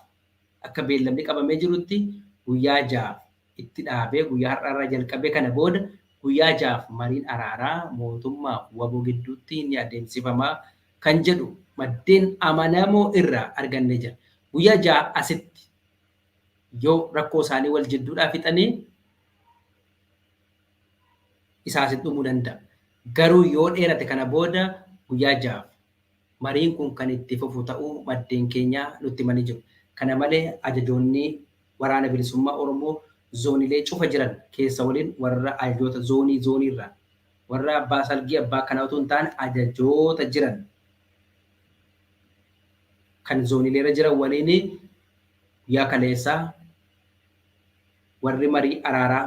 akka beellamni qabamee jirutti guyyaa jaaf itti dhaabee guyyaa har'aarraa jalqabee kana booda guyyaa jaaf mariin araaraa mootummaa waboo gidduutti ni adeemsifamaa kan jedhu maddeen amanamoo irraa arganne jira. Guyyaa ja'a asitti yoo rakkoo isaanii wal jidduudhaa fixanii isaasitti dhumuu danda'a. Garuu yoo dheerate kana booda guyyaa ja'aaf mariin kun kan itti fufu ta'uu maddeen keenyaa nutti himanii jiru. Kana malee ajajoonni waraana bilisummaa Oromoo zoonilee cufa jiran keessa waliin warra ajajoota zooniirraa warra abbaa salgii abbaa kanaa otoo hin taane ajajoota jiran kan zoonileerra jiran waliin guyyaa kaleessaa warri marii araaraa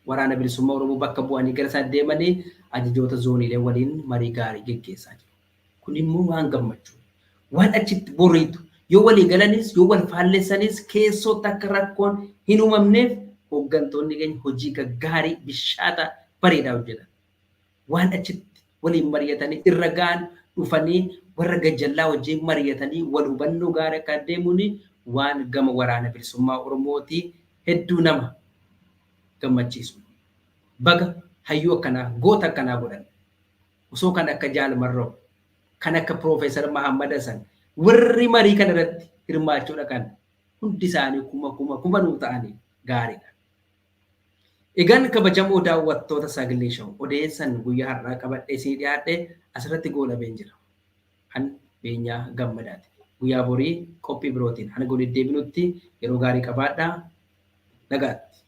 waraana bilisummaa Oromoo bakka bu'anii gara isaan deemanii ajajoota zoonilee waliin marii gaarii geggeessaa jiru. Kun immoo waan gammachuu waan achitti boriitu yoo walii galanis yoo wal faalleessanis keessootti akka rakkoon hin uumamneef hooggantoonni keenya hojii gaggaarii bishaata bareedaa hojjetan. Waan achitti waliin mari'atanii irra ga'an dhufanii warra gajjallaa wajjin mari'atanii wal hubannoo gaarii akka deemuun waan gama waraana bilisummaa Oromootii hedduu nama gammachiisu. Baga hayyuu akkanaa goota akkanaa godhan osoo kan akka Jaal Marroo kan akka Profeesar Mahammad Hassan warri marii kana irratti hirmaachuudha kan hundi isaanii kuma nuu ta'anii gaariidha. Egaan kabajamoo daawwattoota Sagalee Show odeessan guyyaa har'aa qabadhee sii dhiyaadhe asirratti goolabeen jira. An Beenyaa Gammadaati. Guyyaa borii qophii birootiin hanga walitti deebinutti yeroo gaarii qabaadhaa. Nagaatti.